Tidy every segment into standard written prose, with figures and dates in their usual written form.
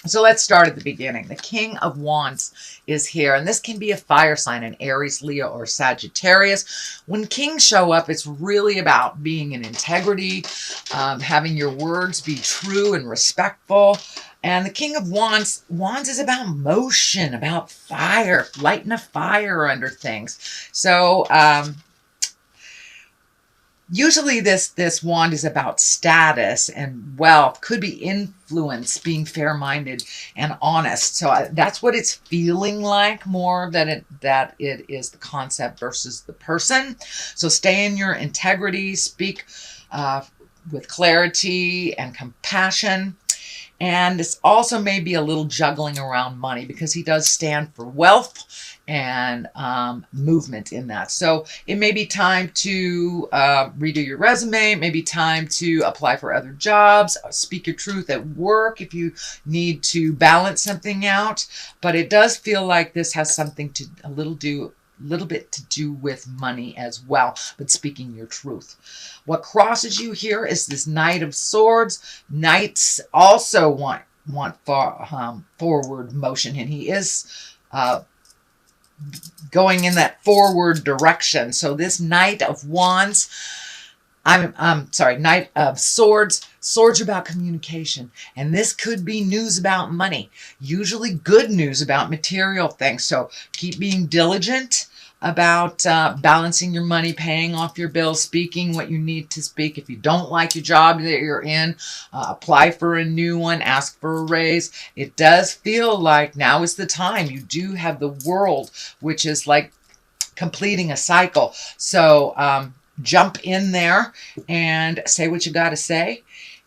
So let's start at the beginning. The King of Wands is here, and this can be a fire sign, an Aries, Leo, or Sagittarius. When kings show up, it's really about being in integrity, having your words be true and respectful. And the King of Wands is about motion, about fire, lighting a fire under things. So, usually this wand is about status and wealth, could be influence, being fair-minded and honest. So that's what it's feeling like, more than that it is the concept versus the person. So stay in your integrity, speak with clarity and compassion. And it's also maybe a little juggling around money, because he does stand for wealth and movement in that. So it may be time to redo your resume, maybe time to apply for other jobs, speak your truth at work if you need to balance something out. But it does feel like this has something to a little bit to do with money as well, but speaking your truth. What crosses you here is this Knight of Swords. Knights also want forward motion, and he is going in that forward direction. So this Knight of Wands, Knight of Swords. Swords are about communication, and this could be news about money, usually good news about material things. So keep being diligent about balancing your money, paying off your bills, speaking what you need to speak. If you don't like your job that you're in, apply for a new one, ask for a raise. It does feel like now is the time. You do have the World, which is like completing a cycle. So jump in there and say what you got to say,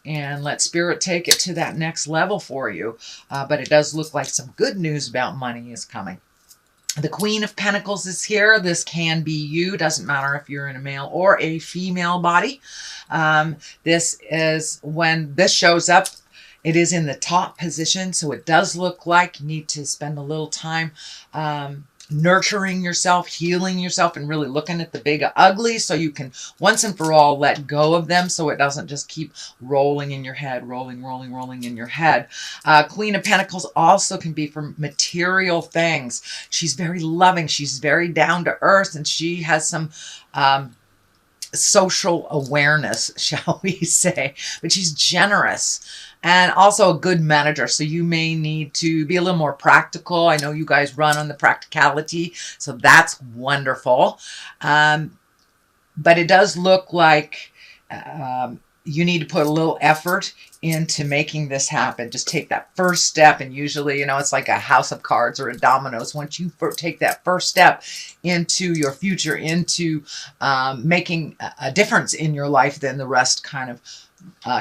and let Spirit take it to that next level for you. But it does look like some good news about money is coming. The Queen of Pentacles is here. This can be you. Doesn't matter if you're in a male or a female body. This is when this shows up. It is in the top position, so it does look like you need to spend a little time nurturing yourself, healing yourself, and really looking at the big ugly, so you can once and for all let go of them, so it doesn't just keep rolling in your head, rolling in your head. Queen of Pentacles also can be for material things. She's very loving, she's very down to earth, and she has some social awareness, shall we say, but she's generous and also a good manager. So you may need to be a little more practical. I know you guys run on the practicality, so that's wonderful. But it does look like you need to put a little effort into making this happen. Just take that first step, and usually, it's like a house of cards or a dominoes. Once you take that first step into your future, into making a difference in your life, then the rest kind of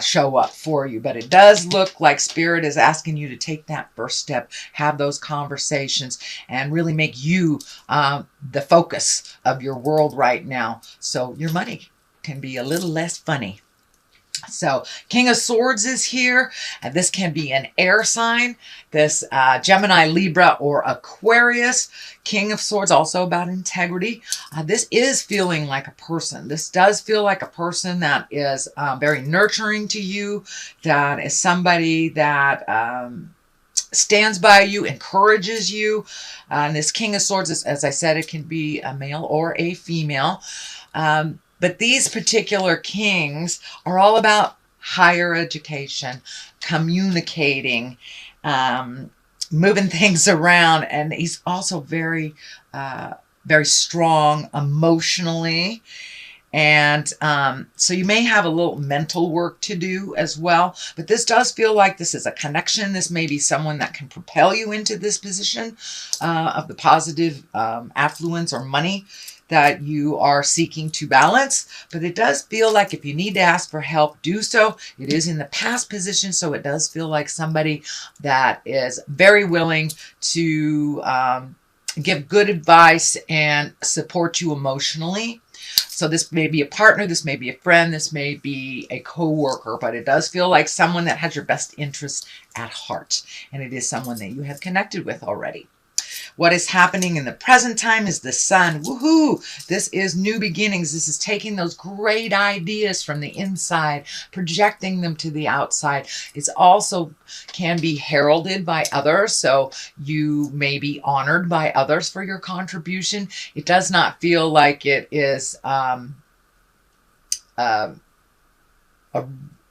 show up for you. But it does look like Spirit is asking you to take that first step, have those conversations, and really make you the focus of your world right now, so your money can be a little less funny. So King of Swords is here, and this can be an air sign, this Gemini, Libra, or Aquarius. King of Swords, also about integrity. This is feeling like a person. This does feel like a person that is very nurturing to you, that is somebody that stands by you, encourages you. And this King of Swords, as I said, it can be a male or a female. But these particular kings are all about higher education, communicating, moving things around. And he's also very, very strong emotionally. And so you may have a little mental work to do as well. But this does feel like this is a connection. This may be someone that can propel you into this position of the positive affluence or money that you are seeking to balance. But it does feel like if you need to ask for help, do so. It is in the past position, so it does feel like somebody that is very willing to give good advice and support you emotionally. So this may be a partner, this may be a friend, this may be a co-worker, but it does feel like someone that has your best interest at heart. And it is someone that you have connected with already. What is happening in the present time is the sun. Woohoo! This is new beginnings. This is taking those great ideas from the inside, projecting them to the outside. It's also can be heralded by others, so you may be honored by others for your contribution. It does not feel like it is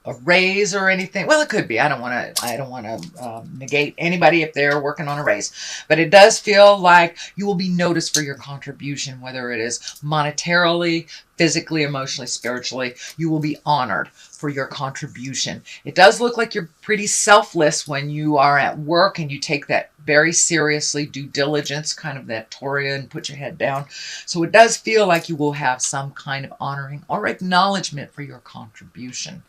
a raise or anything. Well, it could be. I don't want to negate anybody if they're working on a raise, but it does feel like you will be noticed for your contribution, whether it is monetarily, physically, emotionally, spiritually. You will be honored for your contribution. It does look like you're pretty selfless when you are at work and you take that very seriously, due diligence, kind of that Taurus, and put your head down. So it does feel like you will have some kind of honoring or acknowledgement for your contribution.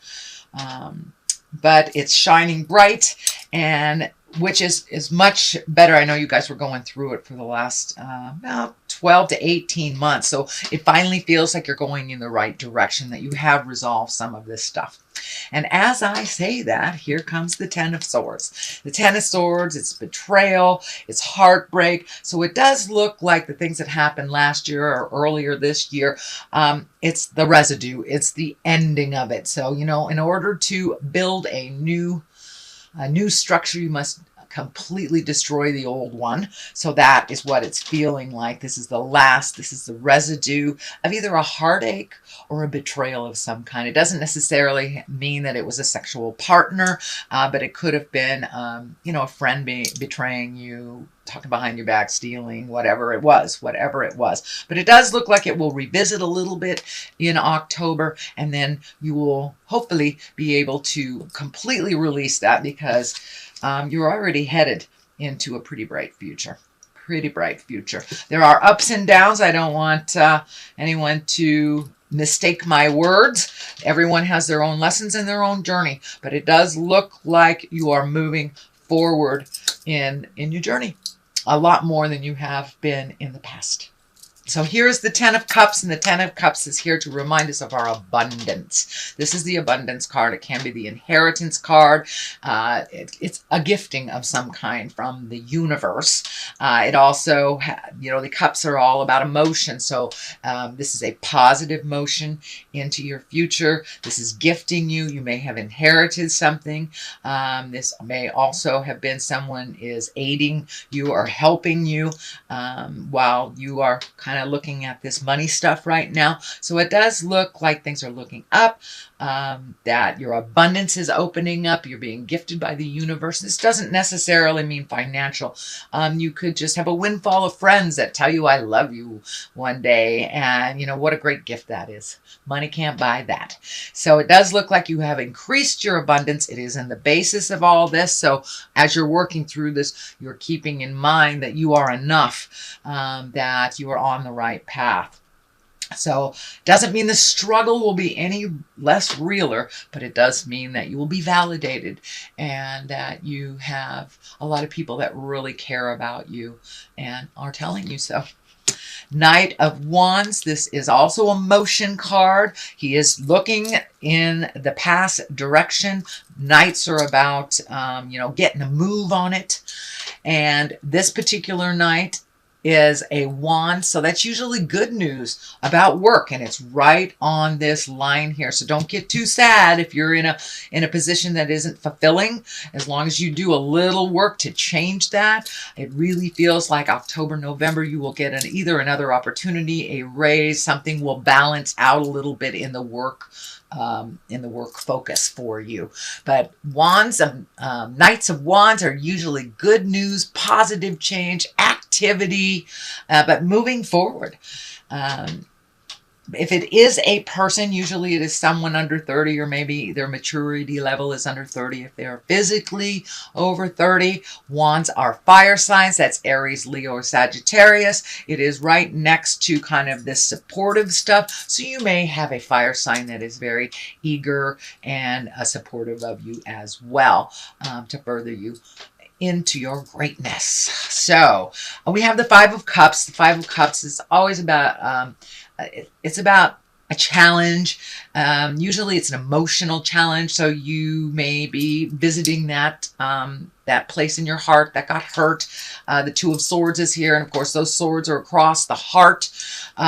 But it's shining bright, and which is much better. I know you guys were going through it for the last about 12 to 18 months. So it finally feels like you're going in the right direction, that you have resolved some of this stuff. And as I say that, here comes the Ten of Swords. The Ten of Swords, it's betrayal, it's heartbreak. So it does look like the things that happened last year or earlier this year, it's the residue, it's the ending of it. So, you know, in order to build a new structure, you must completely destroy the old one. So that is what it's feeling like. This is the last, this is the residue of either a heartache or a betrayal of some kind. It doesn't necessarily mean that it was a sexual partner, but it could have been, you know, a friend betraying you, talking behind your back, stealing, whatever it was. But it does look like it will revisit a little bit in October, and then you will hopefully be able to completely release that, because you're already headed into a pretty bright future. There are ups and downs. I don't want anyone to mistake my words. Everyone has their own lessons and their own journey, but it does look like you are moving forward in your journey a lot more than you have been in the past. So here's the Ten of Cups, and the Ten of Cups is here to remind us of our abundance. This is the abundance card. It can be the inheritance card. It's a gifting of some kind from the universe. It also, you know, the cups are all about emotion. So this is a positive motion into your future. This is gifting you. You may have inherited something. This may also have been someone is aiding you or helping you while you are kind of looking at this money stuff right now. So it does look like things are looking up, that your abundance is opening up. You're being gifted by the universe. This doesn't necessarily mean financial. You could just have a windfall of friends that tell you I love you one day, and you know what a great gift that is. Money can't buy that. So it does look like you have increased your abundance. It is in the basis of all this. So as you're working through this, you're keeping in mind that you are enough, that you are on the right path. So doesn't mean the struggle will be any less realer, but it does mean that you will be validated, and that you have a lot of people that really care about you and are telling you so. Knight of Wands. This is also a motion card. He is looking in the past direction. Knights are about, you know, getting a move on it. And this particular knight is a wand, so that's usually good news about work, and it's right on this line here. So don't get too sad if you're in a position that isn't fulfilling. As long as you do a little work to change that, it really feels like October, November, you will get either another opportunity, a raise, something will balance out a little bit in the work focus for you. But wands, Knights of Wands are usually good news, positive change, activity, but moving forward. If it is a person, usually it is someone under 30, or maybe their maturity level is under 30. If they are physically over 30, wands are fire signs. That's Aries, Leo, or Sagittarius. It is right next to kind of this supportive stuff. So you may have a fire sign that is very eager and supportive of you as well, to further you into your greatness. So we have the Five of Cups. The Five of Cups is always about, it's about a challenge. Usually it's an emotional challenge, so you may be visiting that that place in your heart that got hurt. The Two of Swords is here, and of course those swords are across the heart.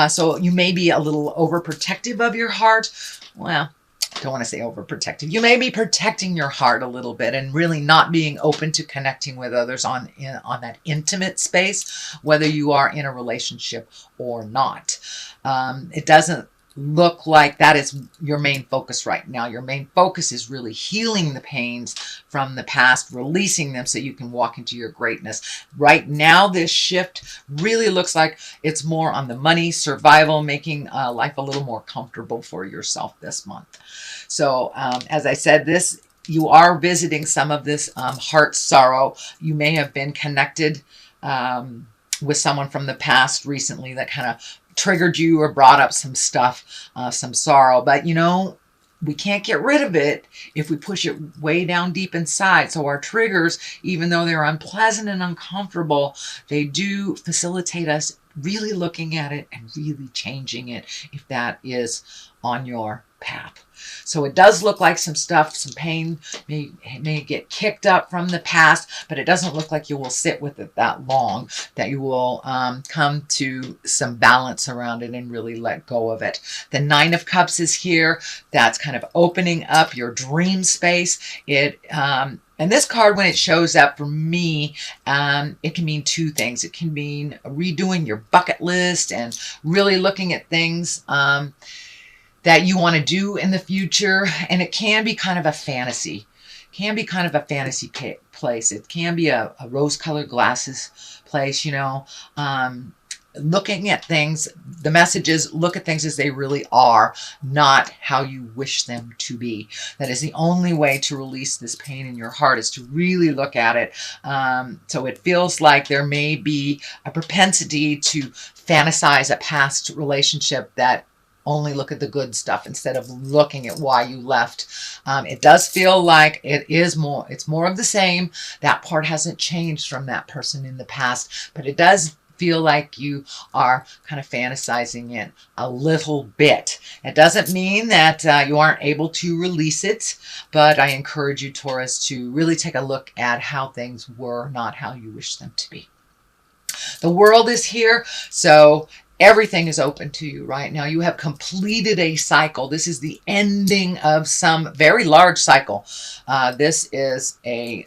So you may be a little overprotective of your heart. Well, I don't want to say overprotective. You may be protecting your heart a little bit and really not being open to connecting with others on that intimate space, whether you are in a relationship or not. It doesn't look like that is your main focus right now. Your main focus is really healing the pains from the past, releasing them so you can walk into your greatness. Right now, this shift really looks like it's more on the money, survival, making life a little more comfortable for yourself this month. So as I said, you are visiting some of this heart sorrow. You may have been connected with someone from the past recently that kind of triggered you or brought up some stuff, some sorrow. But you know, we can't get rid of it if we push it way down deep inside. So our triggers, even though they're unpleasant and uncomfortable, they do facilitate us really looking at it and really changing it if that is on your path. So it does look like some stuff, some pain may get kicked up from the past, but it doesn't look like you will sit with it that long, that you will come to some balance around it and really let go of it. The Nine of Cups is here. That's kind of opening up your dream space. And this card, when it shows up for me, it can mean two things. It can mean redoing your bucket list and really looking at things that you want to do in the future. And it can be kind of a fantasy. It can be kind of a fantasy place. It can be a rose-colored glasses place, you know. Looking at things, the message is look at things as they really are, not how you wish them to be. That is the only way to release this pain in your heart, is to really look at it. So it feels like there may be a propensity to fantasize a past relationship that only look at the good stuff instead of looking at why you left. It does feel like it's more of the same. That part hasn't changed from that person in the past, but it does feel like you are kind of fantasizing it a little bit. It doesn't mean that you aren't able to release it, but I encourage you, Taurus, to really take a look at how things were, not how you wish them to be. The World is here, so everything is open to you right now. You have completed a cycle. This is the ending of some very large cycle. This is a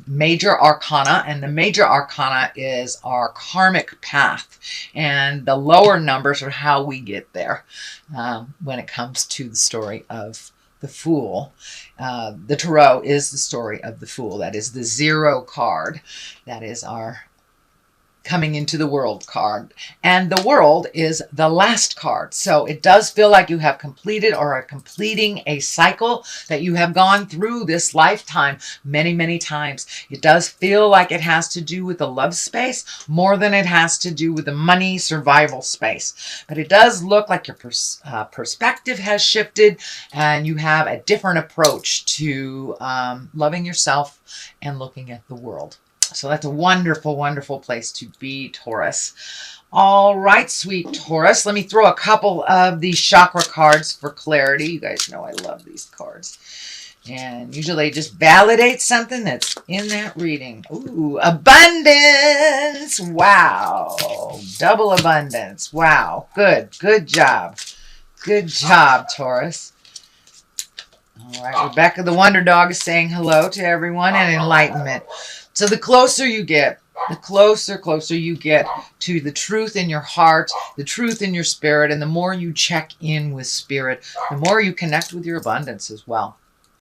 major arcana, and the major arcana is our karmic path. And the lower numbers are how we get there when it comes to the story of the Fool. The Tarot is the story of the Fool. That is the 0 card. That is our coming into the World card. And the World is the last card. So it does feel like you have completed or are completing a cycle that you have gone through this lifetime many, many times. It does feel like it has to do with the love space more than it has to do with the money survival space. But it does look like your perspective has shifted and you have a different approach to loving yourself and looking at the world. So that's a wonderful, wonderful place to be, Taurus. All right, sweet Taurus. Let me throw a couple of these chakra cards for clarity. You guys know I love these cards. And usually just validate something that's in that reading. Ooh, abundance. Wow. Double abundance. Wow. Good. Good job. Good job, Taurus. All right, Rebecca the Wonder Dog is saying hello to everyone and enlightenment. So the closer you get, the closer you get to the truth in your heart, the truth in your spirit, and the more you check in with spirit, the more you connect with your abundance as well.